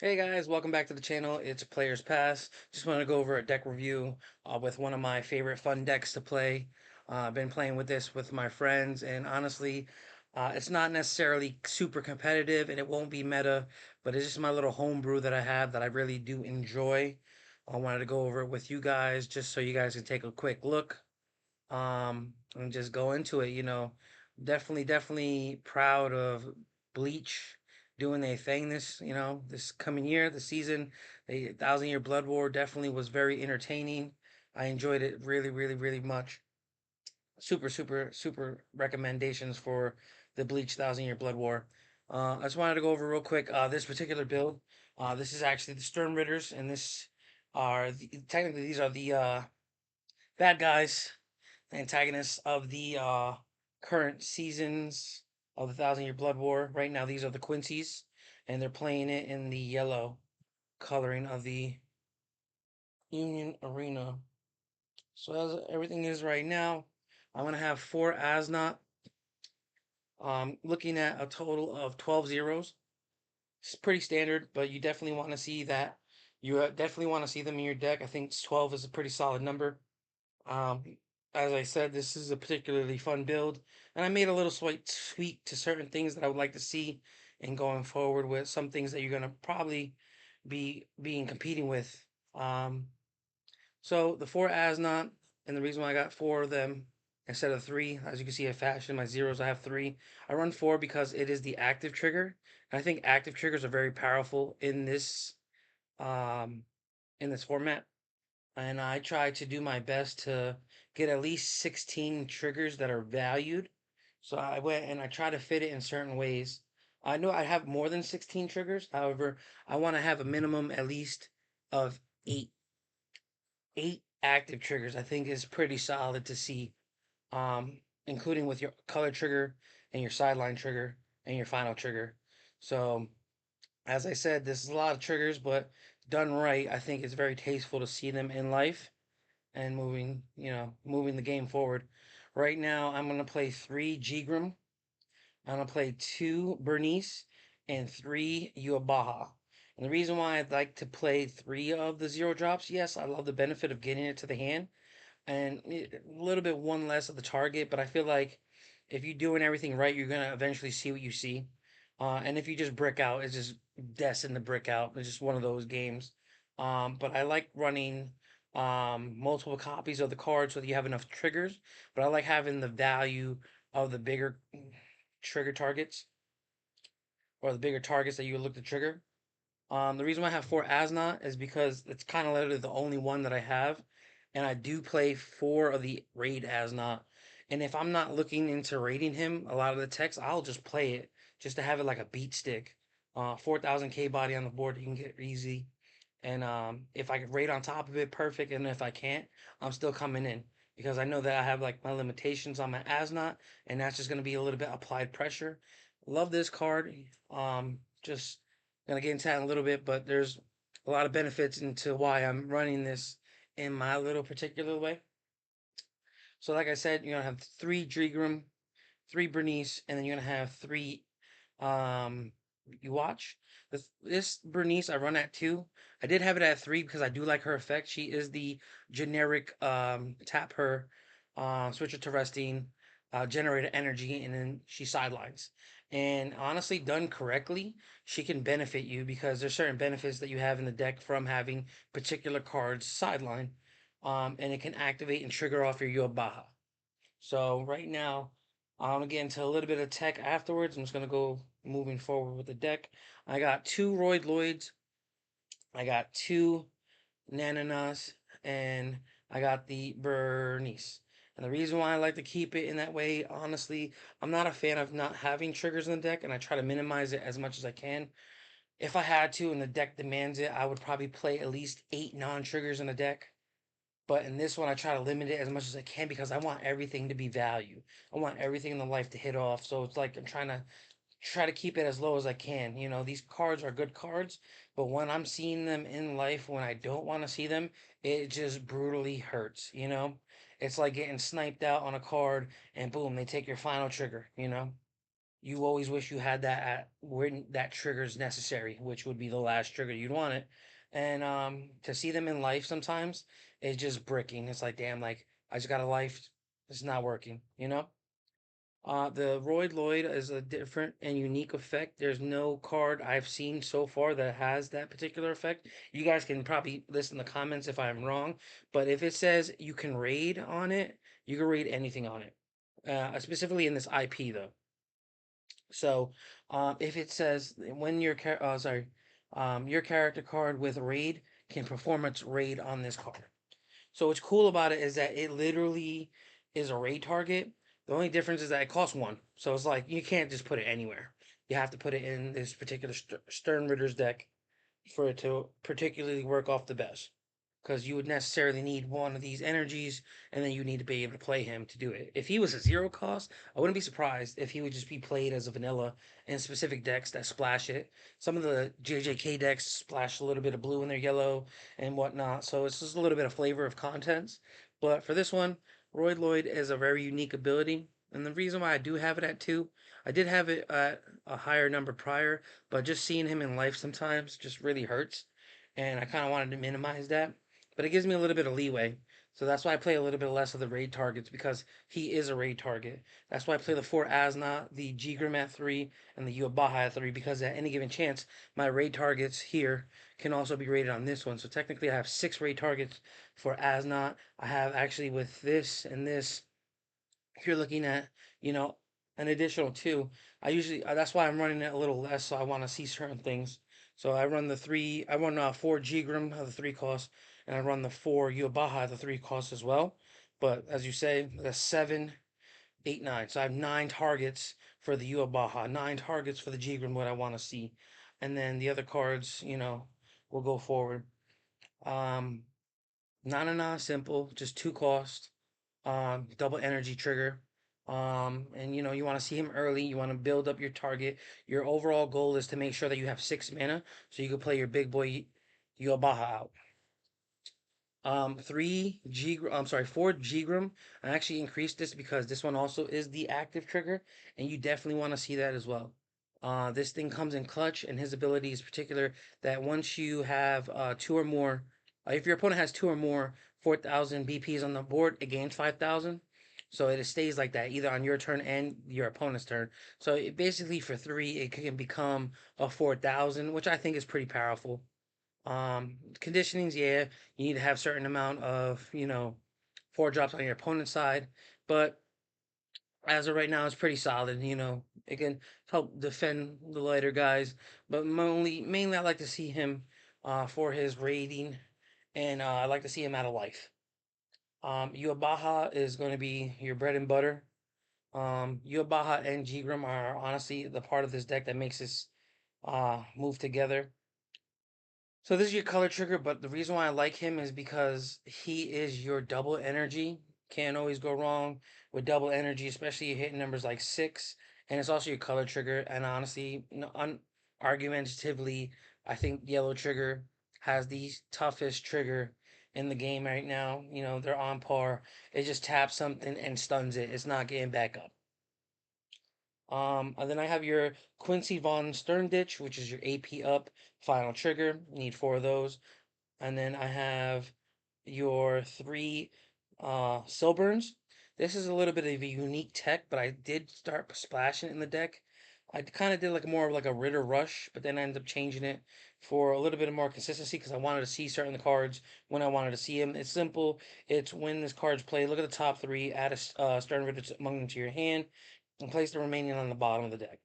Hey guys, welcome back to the channel. It's Players Pass. Just want to go over a deck review with one of my favorite fun decks to play. I've been playing with this with my friends, and honestly, it's not necessarily super competitive, and it won't be meta, but it's just my little homebrew that I have that I really do enjoy. I wanted to go over it with you guys just so you guys can take a quick look and just go into it. Definitely proud of Bleach doing their thing this coming year, the season. The Thousand Year Blood War definitely was very entertaining. I enjoyed it really much. Super recommendations for the Bleach Thousand Year Blood War. I just wanted to go over real quick this particular build. This is actually the Stern Ritters, and technically these are the bad guys, the antagonists of the current seasons of the Thousand Year Blood War. Right now, these are the Quincy's, and they're playing it in the yellow coloring of the Union Arena. So as everything is right now, I'm gonna have 4 Asnot. Looking at a total of 12 zeros. It's pretty standard, but you definitely want to see that. You definitely want to see them in your deck. I think 12 is a pretty solid number. Um, as I said, this is a particularly fun build, and I made a little slight tweak to certain things that I would like to see in going forward with some things that you're gonna probably be being competing with. Um, so the 4 Asnot, and the reason why I got 4 of them instead of 3, as you can see, I fashion my zeros. I have 3. I run 4 because it is the active trigger. And I think active triggers are very powerful um, in this format, and I try to do my best to get at least 16 triggers that are valued. So I went and I try to fit it in certain ways. I know I have more than 16 triggers. However, I want to have a minimum at least of 8 8 active triggers. I think is pretty solid to see, including with your color trigger and your sideline trigger and your final trigger. So as I said, this is a lot of triggers, but done right, I think it's very tasteful to see them in life and moving the game forward. Right now, I'm gonna play 3 Jugram. I'm gonna play 2 Bernice and 3 Yhwach. And the reason why I'd like to play 3 of the zero drops, yes, I love the benefit of getting it to the hand and a little bit one less of the target, but I feel like if you're doing everything right, you're gonna eventually see what you see. And if you just brick out, it's just destined to brick out. It's just one of those games. But I like running multiple copies of the card so that you have enough triggers. But I like having the value of the bigger trigger targets or the bigger targets that you would look to trigger. The reason why I have 4 Asnot is because it's kind of literally the only one that I have, and I do play 4 of the raid Asnot. And if I'm not looking into raiding him, a lot of the text, I'll just play it just to have it like a beat stick. 4,000 K body on the board, you can get easy. And if I can raid on top of it, perfect. And if I can't, I'm still coming in because I know that I have like my limitations on my Asnot, and that's just gonna be a little bit applied pressure. Love this card. Just gonna get into that in a little bit, but there's a lot of benefits into why I'm running this in my little particular way. So, like I said, you're gonna have 3 Jugram, 3 Bernice, and then you're gonna have 3 Yhwach. This Bernice I run at 2. I did have it at 3 because I do like her effect. She is the generic tap her, switcher to resting, generator energy, and then she sidelines. And honestly, done correctly, she can benefit you because there's certain benefits that you have in the deck from having particular cards sideline. And it can activate and trigger off your Yhwach. So right now, I'm gonna get into a little bit of tech afterwards. I'm just gonna go moving forward with the deck. I got 2 Roid Lloyds, I got 2 Nananas, and I got the Bernice. And the reason why I like to keep it in that way, honestly, I'm not a fan of not having triggers in the deck, and I try to minimize it as much as I can. If I had to and the deck demands it, I would probably play at least 8 non-triggers in the deck. But in this one, I try to limit it as much as I can because I want everything to be value. I want everything in the life to hit off. So it's like I'm try to keep it as low as I can. These cards are good cards, but when I'm seeing them in life when I don't want to see them, it just brutally hurts. It's like getting sniped out on a card and boom, they take your final trigger. you always wish you had that at when that trigger is necessary, which would be the last trigger you'd want it. And to see them in life sometimes is just bricking. It's like, damn, like I just got a life, it's not working, you know? The Royd Lloyd is a different and unique effect. There's no card I've seen so far that has that particular effect. You guys can probably list in the comments if I'm wrong, but if it says you can raid on it, you can raid anything on it. Specifically in this IP though. So, if it says when your character card with raid can perform its raid on this card. So what's cool about it is that it literally is a raid target. The only difference is that it costs one. So it's like you can't just put it anywhere. You have to put it in this particular Stern Ritter's deck for it to particularly work off the best, because you would necessarily need one of these energies, and then you need to be able to play him to do it. If he was a zero cost, I wouldn't be surprised if he would just be played as a vanilla in specific decks that splash it. Some of the JJK decks splash a little bit of blue in their yellow and whatnot, so it's just a little bit of flavor of contents. But for this one, Royd Lloyd is a very unique ability. And the reason why I do have it at 2, I did have it at a higher number prior, but just seeing him in life sometimes just really hurts. And I kind of wanted to minimize that, but it gives me a little bit of leeway. So that's why I play a little bit less of the raid targets, because he is a raid target. That's why I play the 4 Asna, the Jugram at 3, and the Yhwach at 3, because at any given chance, my raid targets here can also be rated on this one. So technically, I have 6 raid targets for Asna. I have actually with this and this, if you're looking at, you know, an additional 2, I usually, that's why I'm running it a little less, so I want to see certain things. So I run 4 Gram of the 3 cost, and I run the 4 Yhwach the 3 cost as well. But as you say, that's 7, 8, 9. So I have 9 targets for the Yhwach, 9 targets for the Gram, what I want to see. And then the other cards, will go forward. Um, Nana simple, just 2 cost, double energy trigger. And you want to see him early. You want to build up your target. Your overall goal is to make sure that you have 6 mana, so you can play your big boy Yhwach out. 4 Gram. I actually increased this because this one also is the active trigger, and you definitely want to see that as well. This thing comes in clutch, and his ability is particular that once you have 2 or more, if your opponent has 2 or more 4,000 BPs on the board, it gains 5,000. So it stays like that either on your turn and your opponent's turn. So it basically for 3, it can become a 4,000, which I think is pretty powerful. Conditionings, yeah, you need to have certain amount of, 4 drops on your opponent's side, but as of right now, it's pretty solid. It can help defend the lighter guys, but mainly I like to see him for his rating, and I like to see him out of life. Yhwach is going to be your bread and butter. Yhwach and Jugram are honestly the part of this deck that makes this move together. So this is your color trigger, but the reason why I like him is because he is your double energy. Can't always go wrong with double energy, especially hitting numbers like 6. And it's also your color trigger. And honestly, argumentatively, I think yellow trigger has the toughest trigger in the game right now. They're on par. It just taps something and stuns it. It's not getting back up. And then I have your Quincy Von Sternditch, which is your AP up final trigger. You need 4 of those. And then I have your 3 Silburns. This is a little bit of a unique tech, but I did start splashing it in the deck. I kind of did like more of like a Ritter rush, but then I ended up changing it for a little bit of more consistency because I wanted to see certain cards when I wanted to see them. It's simple. It's when this card's played. Look at the top 3. Add a Stern Ritter among them to your hand, and place the remaining on the bottom of the deck.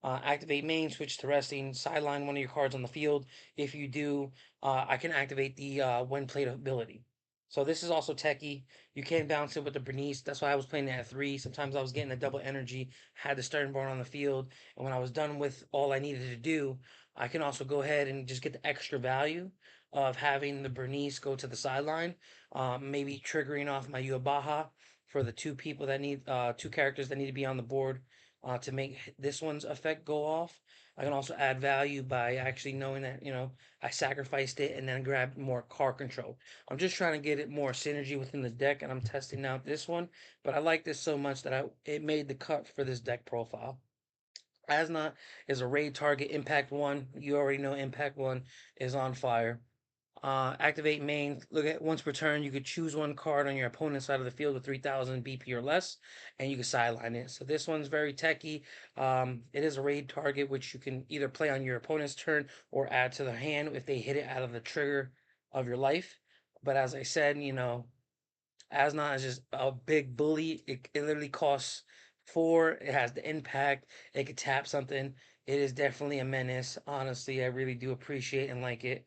Activate main, switch to resting, sideline one of your cards on the field. If you do, I can activate the when played ability. So this is also techie. You can bounce it with the Bernice. That's why I was playing it at 3. Sometimes I was getting a double energy, had the Sternborn on the field, and when I was done with all I needed to do, I can also go ahead and just get the extra value of having the Bernice go to the sideline, maybe triggering off my Yhwach for the 2 characters that need to be on the board to make this one's effect go off. I can also add value by actually knowing that, I sacrificed it and then grabbed more card control. I'm just trying to get it more synergy within the deck, and I'm testing out this one. But I like this so much that it made the cut for this deck profile. Asna is a raid target. Impact 1. You already know Impact 1 is on fire. Activate main. Look at once per turn, you could choose one card on your opponent's side of the field with 3,000 BP or less, and you can sideline it. So this one's very techy. It is a raid target, which you can either play on your opponent's turn or add to the hand if they hit it out of the trigger of your life. But as I said, Asna is just a big bully. It literally costs 4. It has the impact. It could tap something. It is definitely a menace. Honestly, I really do appreciate and like it.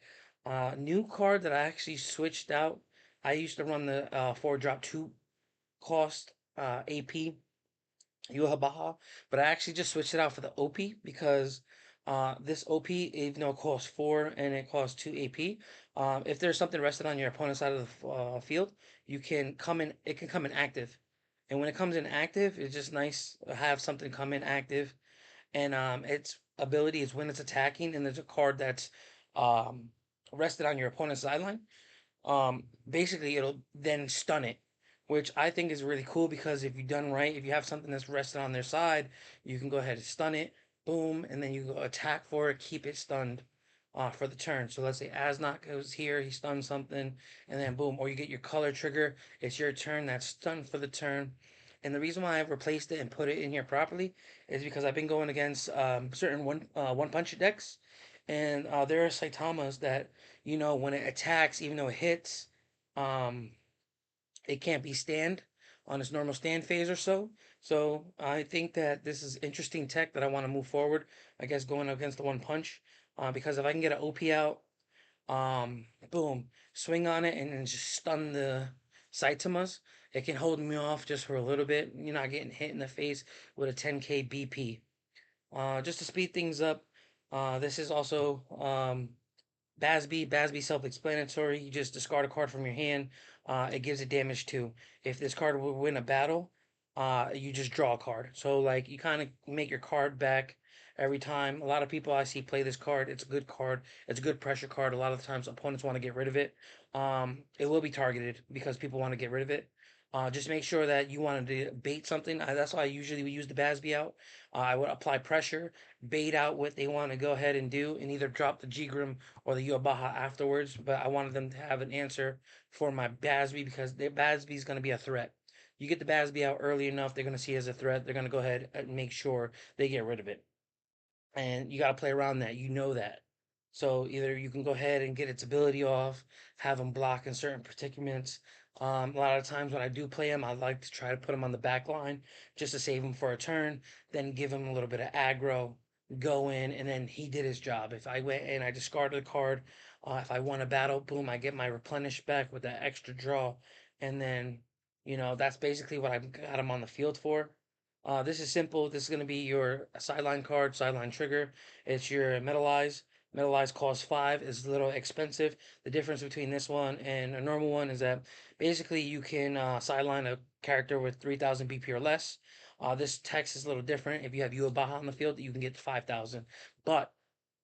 New card that I actually switched out. I used to run the 4 drop 2 cost AP Yhwach, but I actually just switched it out for the OP because this OP, even though it costs 4 and it costs 2 AP, if there's something rested on your opponent's side of the field, you can come in. It can come in active, and when it comes in active, it's just nice to have something come in active. And its ability is when it's attacking, and there's a card that's um, rested on your opponent's sideline. Basically it'll then stun it, which I think is really cool because if you've done right, if you have something that's rested on their side, you can go ahead and stun it, boom, and then you go attack for it, keep it stunned for the turn. So let's say Asnok goes here, he stuns something, and then boom, or you get your color trigger, it's your turn, that's stunned for the turn. And the reason why I've replaced it and put it in here properly is because I've been going against certain one punch decks, and there are Saitamas that when it attacks, even though it hits, um, it can't be stand on its normal stand phase or so. So I think that this is interesting tech that I want to move forward. I guess going against the one punch, because if I can get an OP out, boom, swing on it and then just stun the Saitamas, it can hold me off just for a little bit. You're not getting hit in the face with a 10k BP. Just to speed things up, this is also Basby self-explanatory. You just discard a card from your hand. It gives it damage too. If this card will win a battle, you just draw a card. So like you kind of make your card back every time. A lot of people I see play this card. It's a good card. It's a good pressure card. A lot of times opponents want to get rid of it. It will be targeted because people want to get rid of it. Just make sure that you want to bait something. That's why I usually would use the Basby out. I would apply pressure, bait out what they want to go ahead and do, and either drop the Jugram or the Yhwach afterwards. But I wanted them to have an answer for my Basby because their Basby is going to be a threat. You get the Basby out early enough, they're going to see it as a threat. They're going to go ahead and make sure they get rid of it, and you got to play around that. You know that. So either you can go ahead and get its ability off, have them block in certain predicaments. A lot of times when I do play him, I like to try to put him on the back line just to save him for a turn, then give him a little bit of aggro, go in, and then he did his job. If I went and I discarded a card, if I won a battle, boom, I get my replenish back with that extra draw, and then that's basically what I got him on the field for. This is simple. This is going to be your sideline card, sideline trigger. It's your metalize. Metalize costs 5. It's a little expensive. The difference between this one and a normal one is that basically you can sideline a character with 3,000 BP or less. This text is a little different. If you have Yhwach on the field, you can get to 5,000. But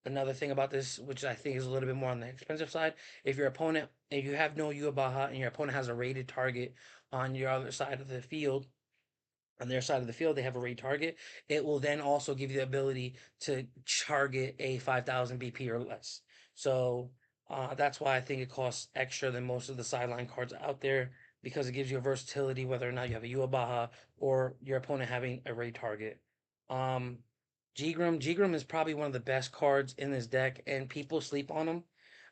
another thing about this, which I think is a little bit more on the expensive side, if you have no Yhwach and your opponent has a rated target on your other side of the field, on their side of the field, they have a raid target. It will then also give you the ability to target a 5,000 BP or less. So that's why I think it costs extra than most of the sideline cards out there because it gives you a versatility whether or not you have a Yhwach or your opponent having a raid target. Um, Jugram is probably one of the best cards in this deck, and people sleep on him.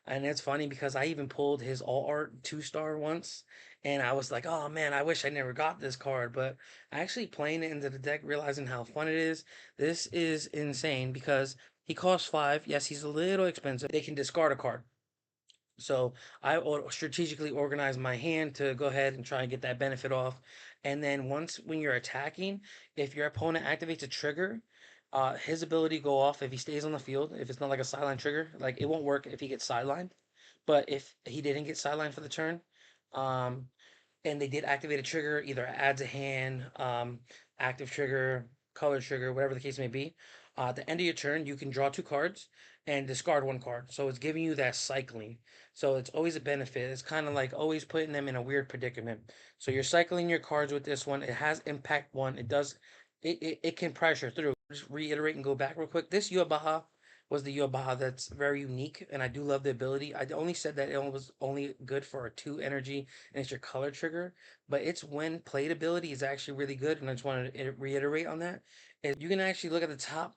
And it's funny because I even pulled his all art 2-star once, and I was like, oh man, I wish I never got this card. But actually playing it into the deck, realizing how fun it is, this is insane because he costs 5. Yes, he's a little expensive. They can discard a card. So I strategically organize my hand to go ahead and try and get that benefit off. And then when you're attacking, if your opponent activates a trigger, his ability go off if he stays on the field. If it's not like a sideline trigger, like it won't work if he gets sidelined. But if he didn't get sidelined for the turn, um, and they did activate a trigger, either adds a hand, active trigger, color trigger, whatever the case may be. At the end of your turn, you can draw 2 cards and discard 1 card. So it's giving you that cycling. So it's always a benefit. It's kind of like always putting them in a weird predicament. So you're cycling your cards with this one. It has impact 1. It does it can pressure through. just reiterate and go back real quick. This Yhwach was the Yhwach that's very unique, and I do love the ability. I only said that it was only good for a 2 energy, and it's your color trigger, but its when played ability is actually really good, and I just wanted to reiterate on that. Is you can actually look at the top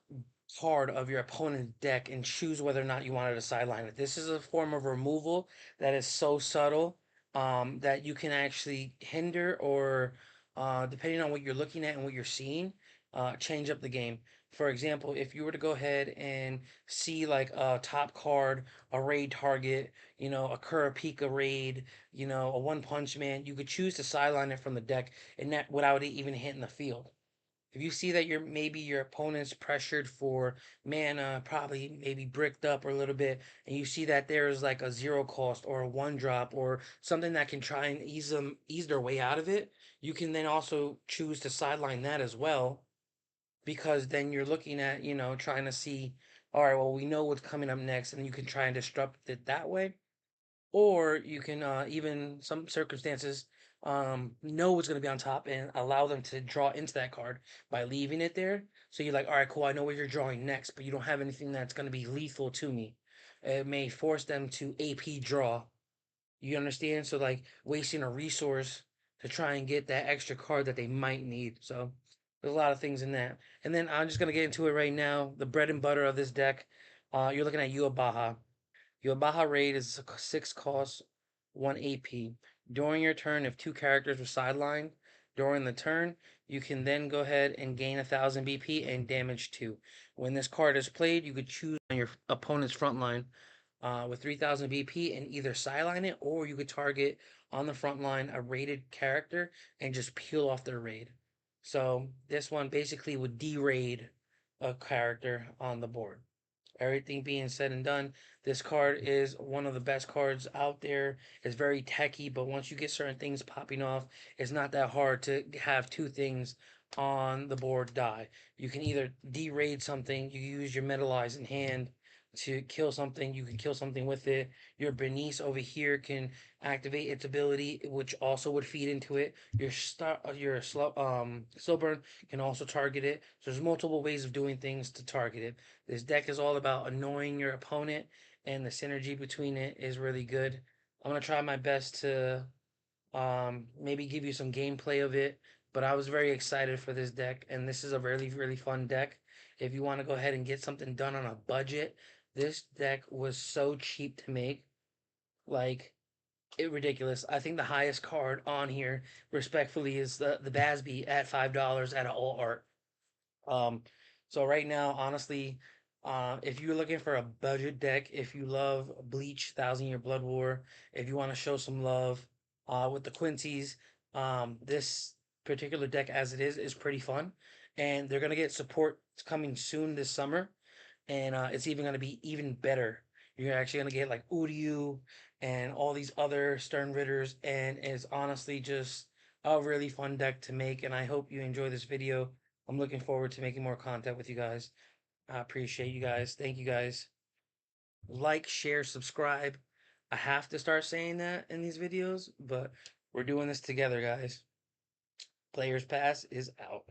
card of your opponent's deck and choose whether or not you wanted to sideline it. This is a form of removal that is so subtle that you can actually hinder or, depending on what you're looking at and what you're seeing, change up the game. For example, if you were to go ahead and see like a top card, a raid target, a Kurapika raid, a One Punch Man, you could choose to sideline it from the deck and that without it even hitting the field. If you see that maybe your opponent's pressured for mana, probably maybe bricked up or a little bit, and you see that there is like a 0 cost or a 1 drop or something that can try and ease their way out of it, you can then also choose to sideline that as well, because then you're looking at, trying to see, all right, well, we know what's coming up next, and you can try and disrupt it that way. Or you can, even some circumstances, know what's going to be on top and allow them to draw into that card by leaving it there. So you're like, all right, cool, I know what you're drawing next, but you don't have anything that's going to be lethal to me. It may force them to AP draw. You understand? So like wasting a resource to try and get that extra card that they might need. So there's a lot of things in that. And then I'm just gonna get into it right now. The bread and butter of this deck. You're looking at Yhwach. Yhwach raid is 6 cost, 1 AP. During your turn, if 2 characters were sidelined during the turn, you can then go ahead and gain 1,000 BP and damage 2. When this card is played, you could choose on your opponent's front line with 3,000 BP and either sideline it, or you could target on the front line a raided character and just peel off their raid. So this one basically would de-raid a character on the board. Everything being said and done, this card is one of the best cards out there. It's very techy, but once you get certain things popping off, it's not that hard to have 2 things on the board die. You can either de-raid something, you use your metalized in hand to kill something, you can kill something with it. Your Bernice over here can activate its ability, which also would feed into it. Slow burn can also target it. So there's multiple ways of doing things to target it. This deck is all about annoying your opponent, and the synergy between it is really good. I'm gonna try my best to maybe give you some gameplay of it, but I was very excited for this deck, and this is a really, really fun deck. If you want to go ahead and get something done on a budget, this deck was so cheap to make, like ridiculous. I think the highest card on here, respectfully, is the Basby at $5 at an all art. Um, so right now, honestly, if you're looking for a budget deck, if you love Bleach, Thousand Year Blood War, if you want to show some love, with the Quincy's, this particular deck as it is pretty fun, and they're gonna get support coming soon this summer, and it's even gonna be even better. You're actually gonna get like Uryu and all these other Stern Ritters, and it's honestly just a really fun deck to make. And I hope you enjoy this video. I'm looking forward to making more content with you guys. I appreciate you guys. Thank you guys. Like, share, subscribe. I have to start saying that in these videos, but we're doing this together, guys. Players Pass is out.